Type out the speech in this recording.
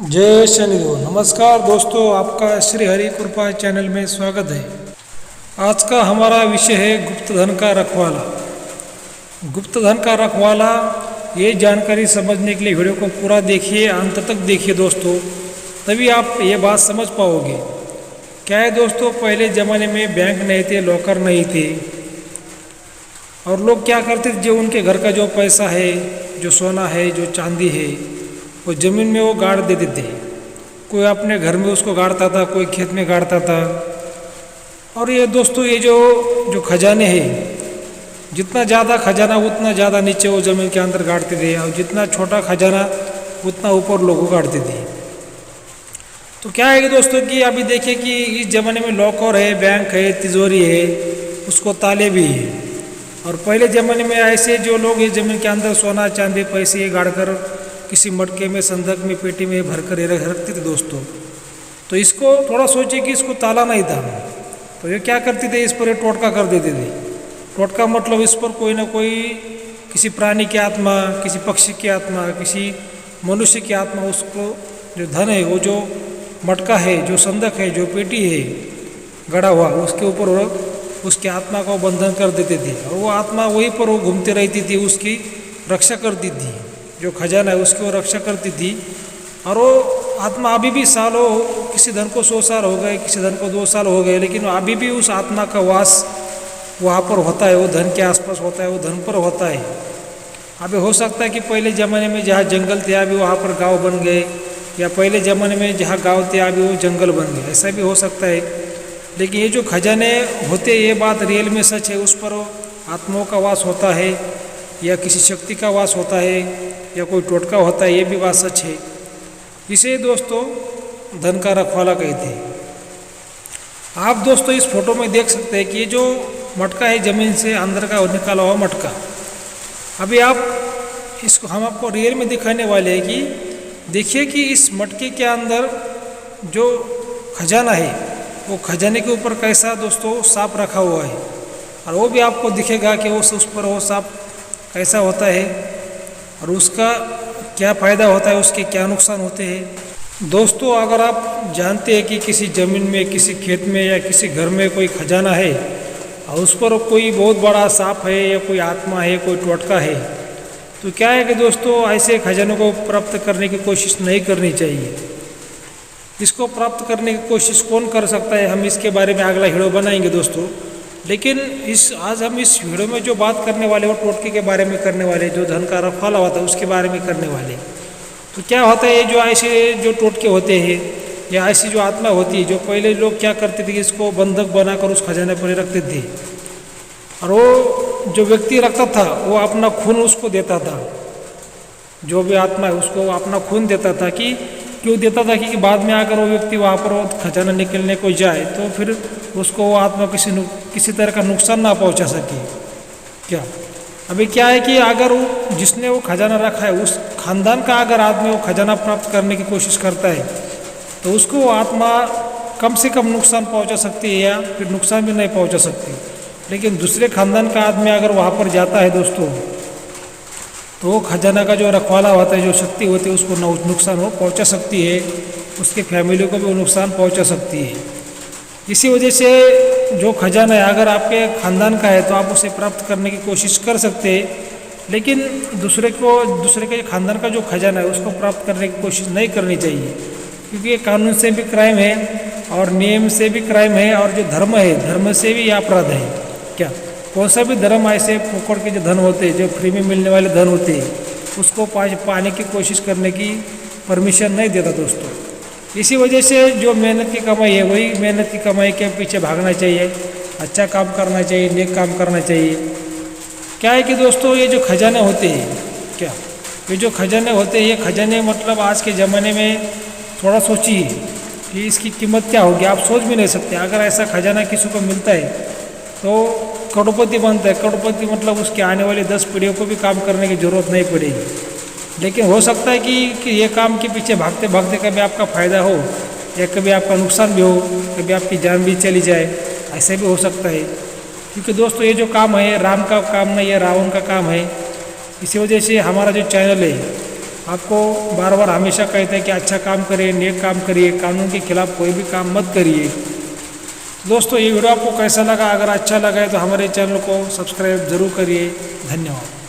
जय शनिदेव। नमस्कार दोस्तों, आपका श्री हरि कृपा चैनल में स्वागत है। आज का हमारा विषय है गुप्त धन का रखवाला। गुप्त धन का रखवाला, ये जानकारी समझने के लिए वीडियो को पूरा देखिए, अंत तक देखिए दोस्तों, तभी आप ये बात समझ पाओगे। क्या है दोस्तों, पहले ज़माने में बैंक नहीं थे, लॉकर नहीं थे, और लोग क्या करते थे, जो उनके घर का जो पैसा है, जो सोना है, जो चांदी है, वो ज़मीन में वो गाड़ देते थे। कोई अपने घर में उसको गाड़ता था, कोई खेत में गाड़ता था। और ये दोस्तों, ये जो खजाने हैं, जितना ज़्यादा खजाना उतना ज़्यादा नीचे वो ज़मीन के अंदर गाड़ते थे, और जितना छोटा खजाना उतना ऊपर लोग गाड़ते थे। तो क्या है कि दोस्तों कि अभी देखिए कि इस ज़माने में लॉकर है, बैंक है, तिजोरी है, उसको ताले भी है। और पहले ज़माने में ऐसे जो लोग इस ज़मीन के अंदर सोना चांदी पैसे गाड़कर किसी मटके में, संदक में, पेटी में भरकर रखते थे दोस्तों। तो इसको थोड़ा सोचिए कि इसको ताला नहीं था, तो ये क्या करते थे, इस पर ये टोटका कर देते थे। टोटका मतलब इस पर कोई ना कोई, किसी प्राणी की आत्मा, किसी पक्षी की आत्मा, किसी मनुष्य की आत्मा, उसको जो धन है, वो जो मटका है, जो संदक है, जो पेटी है गड़ा हुआ, उसके ऊपर उसकी आत्मा को बंधन कर देते थे। और वो आत्मा वहीं पर वो घूमती रहती थी, उसकी रक्षा करती थी। जो खजाना है उसकी वो रक्षा करती थी। और वो आत्मा अभी भी सालों, किसी धन को 100 साल हो गए, किसी धन को 2 साल हो गए, लेकिन अभी भी उस आत्मा का वास वहाँ पर होता है, वो धन के आसपास होता है, वो धन पर होता है। अभी हो सकता है कि पहले ज़माने में जहाँ जंगल थे अभी वहाँ पर गांव बन गए, या पहले ज़माने में जहाँ गांव थे अभी वो जंगल बन गए, ऐसा भी हो सकता है। लेकिन ये जो खजाने होते, ये बात रियल में सच है, उस पर आत्माओं का वास होता है, या किसी शक्ति का वास होता है, या कोई टोटका होता है, ये भी बात सच है। इसे दोस्तों धन का रखवाला कहते हैं। आप दोस्तों इस फोटो में देख सकते हैं कि ये जो मटका है, ज़मीन से अंदर का निकाला हुआ मटका, अभी आप इसको हम आपको रियल में दिखाने वाले हैं कि देखिए कि इस मटके के अंदर जो खजाना है, वो खजाने के ऊपर कैसा दोस्तों सांप रखा हुआ है, और वो भी आपको दिखेगा कि उस पर वो सांप कैसा होता है, और उसका क्या फ़ायदा होता है, उसके क्या नुकसान होते हैं। दोस्तों अगर आप जानते हैं कि किसी ज़मीन में, किसी खेत में, या किसी घर में कोई खजाना है, और उस पर कोई बहुत बड़ा सांप है, या कोई आत्मा है, कोई टोटका है, तो क्या है कि दोस्तों ऐसे खजानों को प्राप्त करने की कोशिश नहीं करनी चाहिए। इसको प्राप्त करने की कोशिश कौन कर सकता है, हम इसके बारे में अगला वीडियो बनाएंगे दोस्तों। लेकिन आज हम इस वीडियो में जो बात करने वाले वो टोटके के बारे में करने वाले, जो धन का रखवाला होता है उसके बारे में करने वाले। तो क्या होता है, ये जो ऐसे जो टोटके होते हैं, या ऐसी जो आत्मा होती है, जो पहले लोग क्या करते थे कि इसको बंधक बनाकर उस खजाने पर रखते थे, और वो जो व्यक्ति रखता था वो अपना खून उसको देता था। जो भी आत्मा है उसको अपना खून देता था। कि क्यों देता था कि बाद में अगर वो व्यक्ति वहाँ पर वो खजाना निकलने को जाए तो फिर उसको वो आत्मा किसी तरह का नुकसान ना पहुँचा सके। क्या अभी क्या है कि अगर वो जिसने वो खजाना रखा है, उस खानदान का अगर आदमी वो खजाना प्राप्त करने की कोशिश करता है, तो उसको वो आत्मा कम से कम नुकसान पहुँचा सकती है, या फिर नुकसान भी नहीं पहुँचा सकती। लेकिन दूसरे खानदान का आदमी अगर वहाँ पर जाता है दोस्तों, तो वो खजाना का जो रखवाला होता है, जो शक्ति होती है, उसको नुकसान वो पहुँचा सकती है, उसके फैमिली को भी वो नुकसान पहुँचा सकती है। इसी वजह से जो खजाना है अगर आपके ख़ानदान का है तो आप उसे प्राप्त करने की कोशिश कर सकते हैं, लेकिन दूसरे के ख़ानदान का जो खजाना है उसको प्राप्त करने की कोशिश नहीं करनी चाहिए, क्योंकि ये कानून से भी क्राइम है, और नियम से भी क्राइम है, और जो धर्म है, धर्म से भी अपराध है। क्या कौन सा भी धर्म ऐसे फोकड़ के जो धन होते हैं, जो फ्री में मिलने वाले धन होते हैं, उसको पाने की कोशिश करने की परमिशन नहीं देता दोस्तों। इसी वजह से जो मेहनत की कमाई है, वही मेहनत की कमाई के पीछे भागना चाहिए, अच्छा काम करना चाहिए, नेक काम करना चाहिए। क्या है कि दोस्तों ये जो खजाने होते हैं, क्या ये जो खजाने होते हैं, ये खजाने मतलब आज के ज़माने में थोड़ा सोचिए कि इसकी कीमत क्या होगी, आप सोच भी नहीं सकते। अगर ऐसा खजाना किसी को मिलता है तो करोड़पति बनता है। करोड़पति मतलब उसके आने वाली 10 पीढ़ियों को भी काम करने की ज़रूरत नहीं पड़ेगी। लेकिन हो सकता है कि ये काम के पीछे भागते भागते कभी आपका फ़ायदा हो, या कभी आपका नुकसान भी हो, कभी आपकी जान भी चली जाए, ऐसे भी हो सकता है। क्योंकि दोस्तों ये जो काम है, राम का काम नहीं है, रावण का काम है। इसी वजह से हमारा जो चैनल है, आपको बार बार हमेशा कहते हैं कि अच्छा काम करिए, नेक काम करिए, कानून के खिलाफ कोई भी काम मत करिए। दोस्तों ये वीडियो आपको कैसा लगा? अगर अच्छा लगा है तो हमारे चैनल को सब्सक्राइब ज़रूर करिए। धन्यवाद।